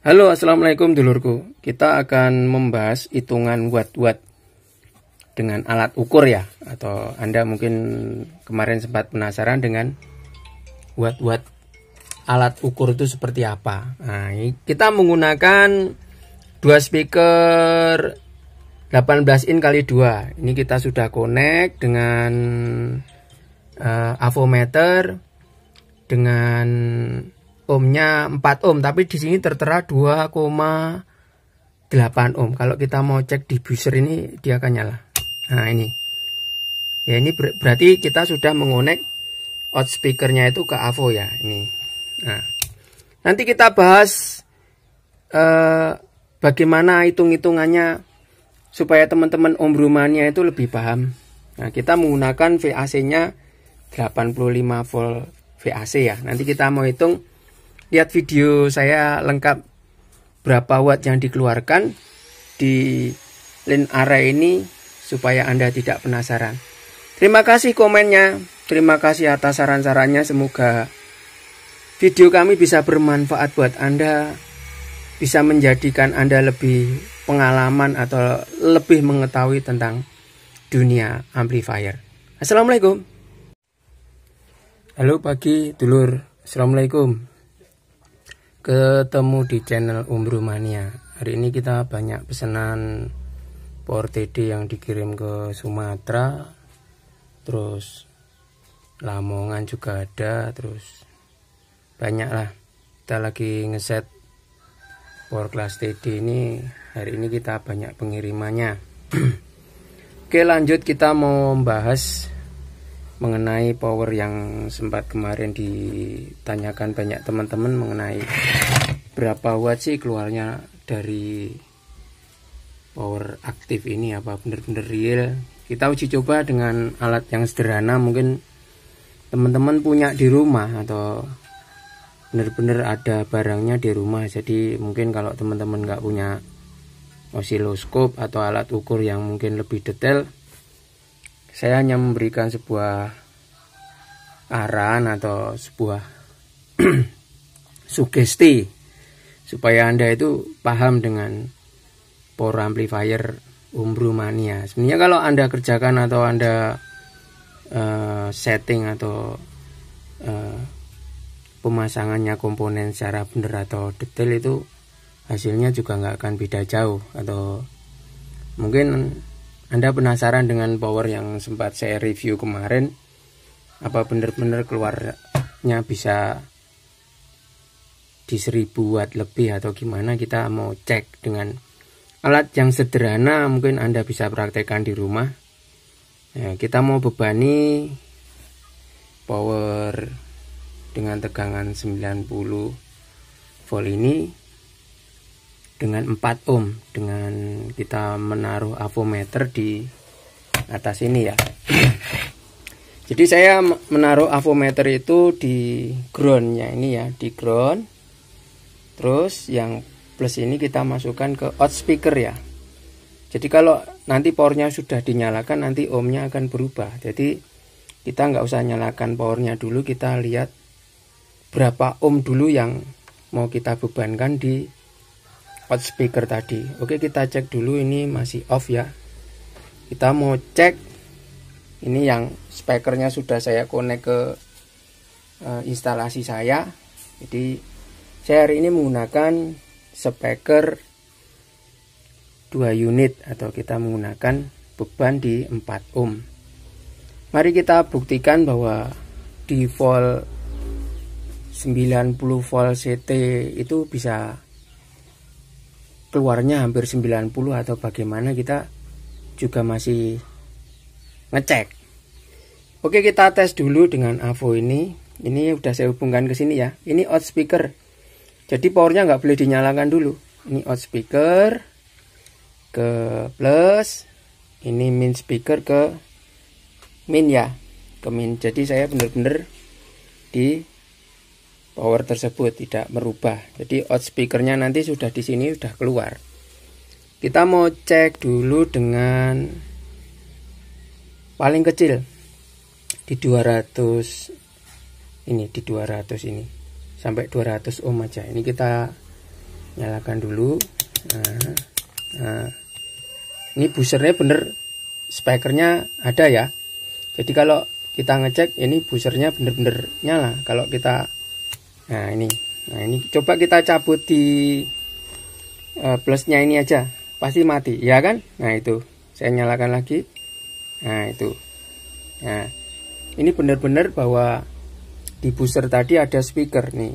Halo, assalamualaikum dulurku. Kita akan membahas hitungan watt-watt dengan alat ukur ya. Atau Anda mungkin kemarin sempat penasaran dengan watt-watt alat ukur itu seperti apa. Nah, kita menggunakan dua speaker 18 in kali 2. Ini kita sudah connect dengan avometer dengan ohmnya 4 ohm, tapi di sini tertera 2,8 ohm. Kalau kita mau cek di buzzer ini dia akan nyala. Nah ini, ya ini berarti kita sudah mengonek outspeakernya itu ke avo ya ini. Nah, nanti kita bahas bagaimana hitung-hitungannya supaya teman-teman Ombrumania itu lebih paham. Nah, kita menggunakan VAC-nya 85 volt VAC ya. Nanti kita mau hitung. Lihat video saya lengkap berapa watt yang dikeluarkan di link array ini supaya Anda tidak penasaran. Terima kasih komennya, terima kasih atas saran-sarannya. Semoga video kami bisa bermanfaat buat Anda, bisa menjadikan Anda lebih pengalaman atau lebih mengetahui tentang dunia amplifier. Assalamualaikum. Halo pagi dulur, assalamualaikum. Ketemu di channel Ombrumania. Hari ini kita banyak pesanan power TD yang dikirim ke Sumatera, terus Lamongan juga ada, terus banyak lah. Kita lagi ngeset power class TD ini. Hari ini kita banyak pengirimannya. Oke, lanjut kita mau membahas mengenai power yang sempat kemarin ditanyakan banyak teman-teman mengenai berapa watt sih keluarnya dari power aktif ini, apa benar-benar real. Kita uji coba dengan alat yang sederhana, mungkin teman-teman punya di rumah atau benar-benar ada barangnya di rumah. Jadi mungkin kalau teman-teman nggak punya osiloskop atau alat ukur yang mungkin lebih detail, saya hanya memberikan sebuah arahan atau sebuah sugesti supaya Anda itu paham dengan power amplifier Ombrumania. Sebenarnya kalau Anda kerjakan atau Anda setting atau pemasangannya komponen secara benar atau detail, itu hasilnya juga nggak akan beda jauh. Atau mungkin Anda penasaran dengan power yang sempat saya review kemarin, apa benar-benar keluarnya bisa di 1000 watt lebih atau gimana. Kita mau cek dengan alat yang sederhana, mungkin Anda bisa praktekkan di rumah. Nah, kita mau bebani power dengan tegangan 90 volt ini dengan 4 ohm, dengan kita menaruh avometer di atas ini ya. Jadi saya menaruh avometer itu di groundnya ini ya, di ground. Terus yang plus ini kita masukkan ke outspeaker ya. Jadi kalau nanti powernya sudah dinyalakan, nanti ohmnya akan berubah. Jadi kita nggak usah nyalakan powernya dulu, kita lihat berapa ohm dulu yang mau kita bebankan di outspeaker tadi. Oke, kita cek dulu, ini masih off ya. Kita mau cek ini yang speakernya sudah saya connect ke instalasi saya. Jadi saya hari ini menggunakan speaker 2 unit atau kita menggunakan beban di 4 ohm. Mari kita buktikan bahwa di volt 90 volt CT itu bisa keluarnya hampir 90 atau bagaimana, kita juga masih ngecek. Oke, kita tes dulu dengan avo ini. Ini udah saya hubungkan ke sini ya. Ini outspeaker. Jadi powernya nggak boleh dinyalakan dulu. Ini outspeaker ke plus, ini min speaker ke min ya, ke min. Jadi saya benar-benar di power tersebut tidak merubah. Jadi outspeakernya nanti sudah di sini sudah keluar. Kita mau cek dulu dengan paling kecil di 200 ini, di 200 ini sampai 200 ohm aja. Ini kita nyalakan dulu. Nah, ini buzernya bener, speakernya ada ya. Jadi kalau kita ngecek ini buzernya bener-bener nyala. Kalau kita nah ini coba kita cabut di plusnya ini aja, pasti mati ya kan. Nah itu saya nyalakan lagi. Nah itu, nah ini benar-benar bahwa di buzzer tadi ada speaker nih.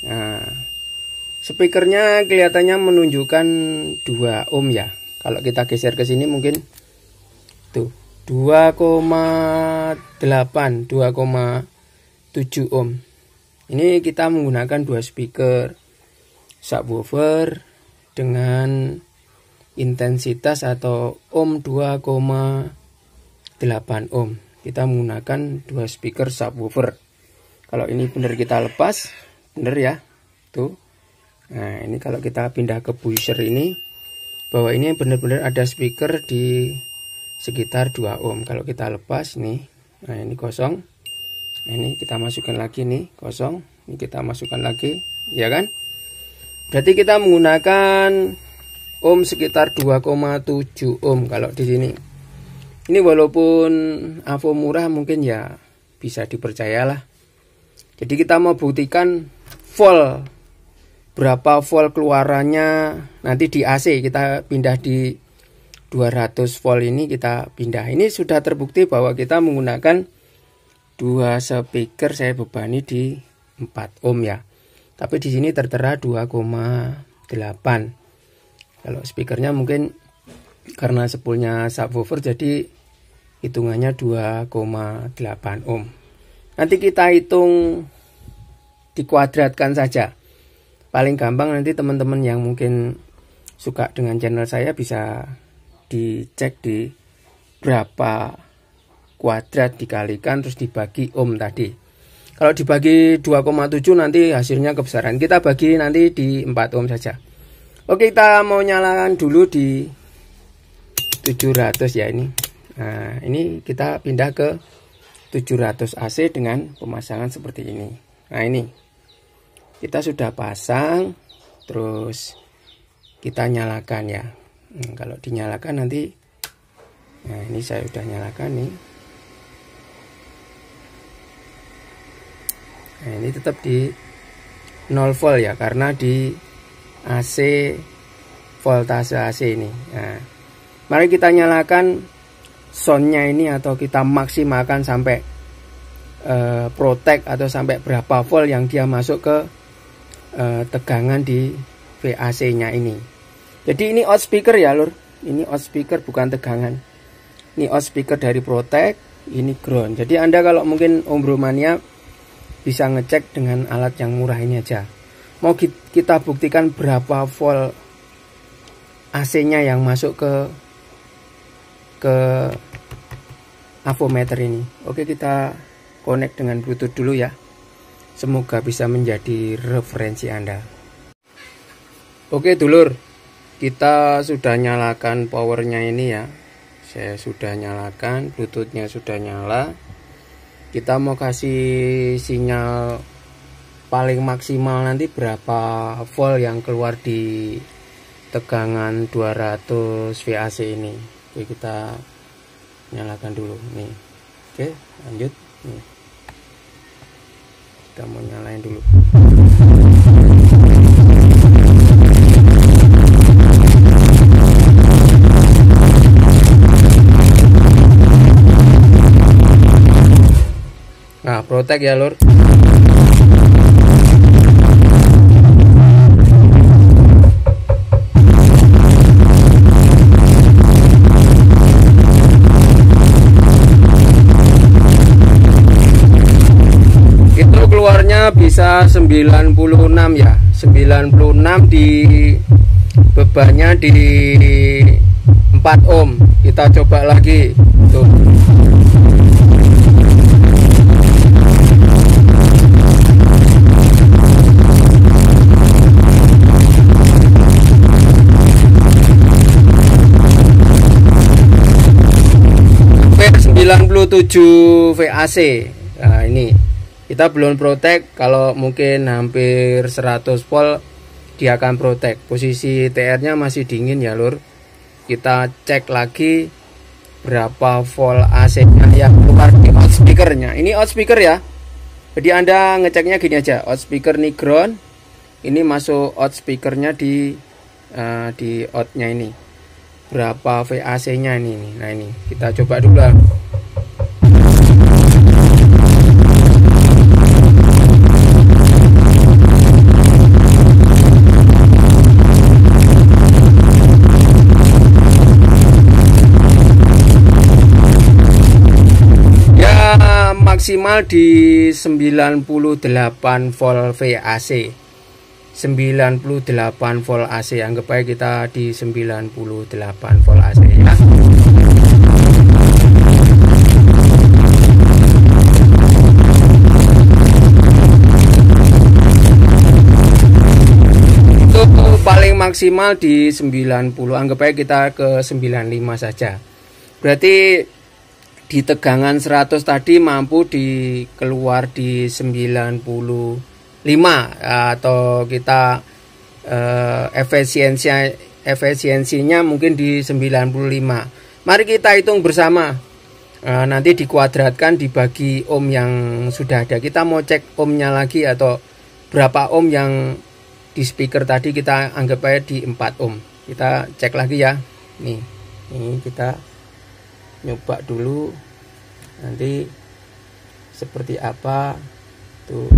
Nah speakernya kelihatannya menunjukkan 2 ohm ya. Kalau kita geser ke sini mungkin tuh 2,8 2,7 ohm. Ini kita menggunakan 2 speaker subwoofer dengan intensitas atau ohm 2,8 ohm. Kita menggunakan 2 speaker subwoofer. Kalau ini benar kita lepas, benar ya. Tuh. Nah, ini kalau kita pindah ke buzzer ini, bahwa ini benar-benar ada speaker di sekitar 2 ohm. Kalau kita lepas nih, nah ini kosong. Nah, ini kita masukkan lagi nih, kosong. Ini kita masukkan lagi, ya kan? Berarti kita menggunakan ohm sekitar 2,7 ohm kalau di sini. Ini walaupun AVO murah mungkin ya bisa dipercayalah. Jadi kita mau buktikan volt, berapa volt keluarannya nanti di AC. Kita pindah di 200 volt ini, kita pindah. Ini sudah terbukti bahwa kita menggunakan 2 speaker, saya bebani di 4 ohm ya. Tapi di sini tertera 2,8. Kalau speakernya mungkin karena spoolnya subwoofer jadi hitungannya 2,8 ohm. Nanti kita hitung dikuadratkan saja. Paling gampang nanti teman-teman yang mungkin suka dengan channel saya bisa dicek di berapa kuadrat dikalikan terus dibagi ohm tadi. Kalau dibagi 2,7 nanti hasilnya kebesaran. Kita bagi nanti di 4 ohm saja. Oke, kita mau nyalakan dulu di 700 ya ini. Nah, ini kita pindah ke 700 AC dengan pemasangan seperti ini. Nah, ini kita sudah pasang, terus kita nyalakan ya. Kalau dinyalakan nanti, nah ini saya sudah nyalakan nih. Nah, ini tetap di 0 volt ya, karena di AC, voltase AC ini. Nah, mari kita nyalakan soundnya ini atau kita maksimalkan sampai protect atau sampai berapa volt yang dia masuk ke tegangan di VAC nya ini. Jadi ini out speaker ya lur, ini out speaker bukan tegangan. Ini out speaker dari protect, ini ground. Jadi Anda kalau mungkin Ombromania bisa ngecek dengan alat yang murah ini aja. Mau kita buktikan berapa volt AC nya yang masuk ke avometer ini. Oke, kita connect dengan Bluetooth dulu ya. Semoga bisa menjadi referensi Anda. Oke dulur, kita sudah nyalakan powernya ini ya. Saya sudah nyalakan, Bluetoothnya sudah nyala. Kita mau kasih sinyal paling maksimal nanti berapa volt yang keluar di tegangan 200 VAC ini. Oke, kita nyalakan dulu nih. Oke, lanjut nih. Kita mau nyalain dulu. Nah, protect ya lur. Itu keluarnya bisa 96 ya. 96 di bebannya di 4 ohm. Kita coba lagi. Tuh. VAC. Nah, ini kita belum protect. Kalau mungkin hampir 100 volt dia akan protect. Posisi TR-nya masih dingin ya lur. Kita cek lagi berapa volt AC-nya yang keluar di outspeakernya. Ini outspeaker ya. Jadi Anda ngeceknya gini aja, outspeaker ini ground, ini masuk outspeakernya di outnya ini. Berapa VAC-nya ini? Nah ini kita coba dulu lah. Maksimal di 98 volt VAC, 98 volt AC, anggap aja kita di 98 volt AC ya. Itu paling maksimal di 90, anggap aja kita ke 95 saja. Berarti di tegangan 100 tadi mampu keluar di 95 atau kita efisiensinya mungkin di 95. Mari kita hitung bersama. Nanti dikuadratkan dibagi ohm yang sudah ada. Kita mau cek ohmnya lagi atau berapa ohm yang di speaker tadi, kita anggap aja di 4 ohm. Kita cek lagi ya. Nih kita nyoba dulu nanti seperti apa tuh.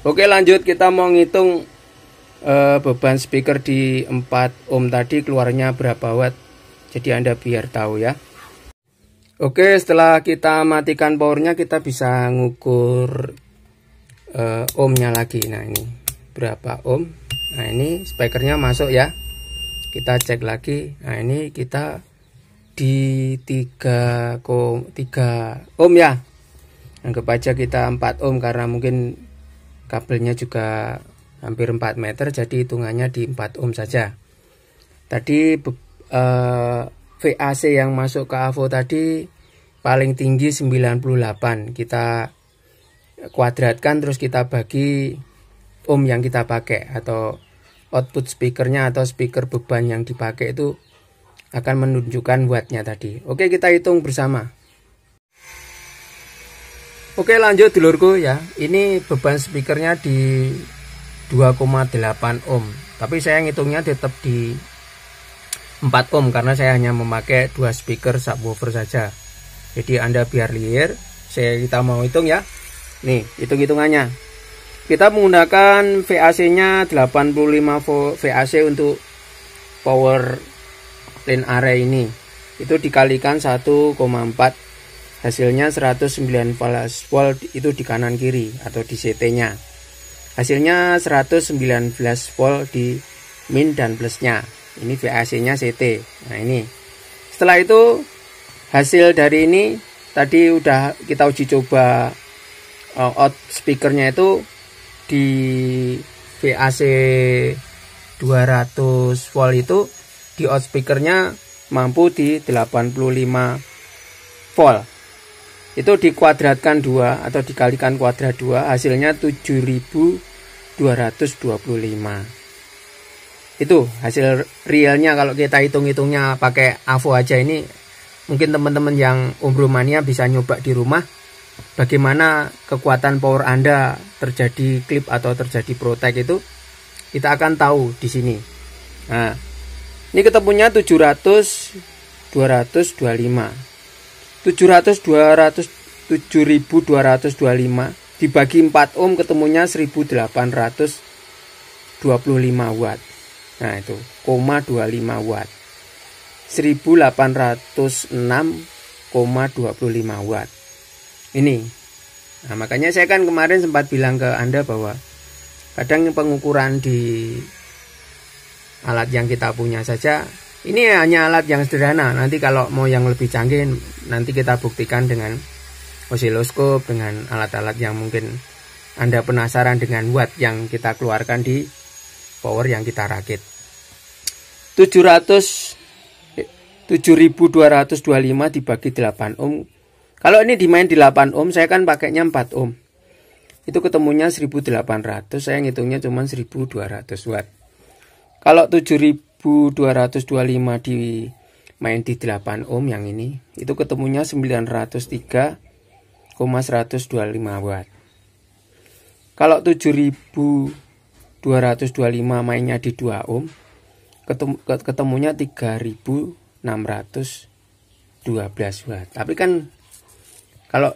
Oke, lanjut kita mau ngitung beban speaker di 4 ohm tadi keluarnya berapa watt. Jadi Anda biar tahu ya. Oke, setelah kita matikan powernya kita bisa ngukur ohmnya lagi. Nah ini berapa ohm. Nah ini speakernya masuk ya. Kita cek lagi. Nah ini kita di 3 ohm ya. Anggap aja kita 4 ohm karena mungkin kabelnya juga hampir 4 meter, jadi hitungannya di 4 ohm saja. Tadi VAC yang masuk ke AVO tadi paling tinggi 98. Kita kuadratkan terus kita bagi ohm yang kita pakai atau output speakernya atau speaker beban yang dipakai itu akan menunjukkan wattnya tadi. Oke, kita hitung bersama. Oke, lanjut dulurku ya. Ini beban speakernya di 2,8 ohm. Tapi saya ngitungnya tetap di 4 ohm karena saya hanya memakai 2 speaker subwoofer saja. Jadi Anda biar liar, kita mau hitung ya. Nih, hitung-hitungannya. Kita menggunakan VAC-nya 85 volt VAC untuk power line array ini. Itu dikalikan 1,4, hasilnya 119 volt itu di kanan kiri atau di CT-nya. Hasilnya 119 volt di min dan plusnya. Ini VAC-nya CT. Nah ini. Setelah itu hasil dari ini tadi udah kita uji coba out speakernya itu di VAC 200 volt itu di out speakernya mampu di 85 volt. Itu dikuadratkan 2 atau dikalikan kuadrat 2, hasilnya 7225. Itu hasil realnya kalau kita hitung-hitungnya pakai AVO aja. Ini mungkin teman-teman yang Ombromania bisa nyoba di rumah bagaimana kekuatan power Anda terjadi klip atau terjadi protect itu kita akan tahu di sini. Nah, ini ketemunya 7225 dibagi 4 ohm ketemunya 1825 watt. Nah itu 0,25 watt, 1806,25 watt ini. Nah makanya saya kan kemarin sempat bilang ke Anda bahwa kadang pengukuran di alat yang kita punya saja Ini hanya alat yang sederhana. Nanti kalau mau yang lebih canggih, nanti kita buktikan dengan osiloskop, dengan alat-alat yang mungkin Anda penasaran dengan watt yang kita keluarkan di power yang kita rakit. 7225 dibagi 8 ohm. Kalau ini dimain di 8 ohm, saya kan pakainya 4 ohm. Itu ketemunya 1800, saya ngitungnya cuma 1200 watt. Kalau 7225 dimain di 8 ohm yang ini, itu ketemunya 903,125 watt. Kalau 7225 mainnya di 2 ohm, ketemunya 3612 watt. Tapi kan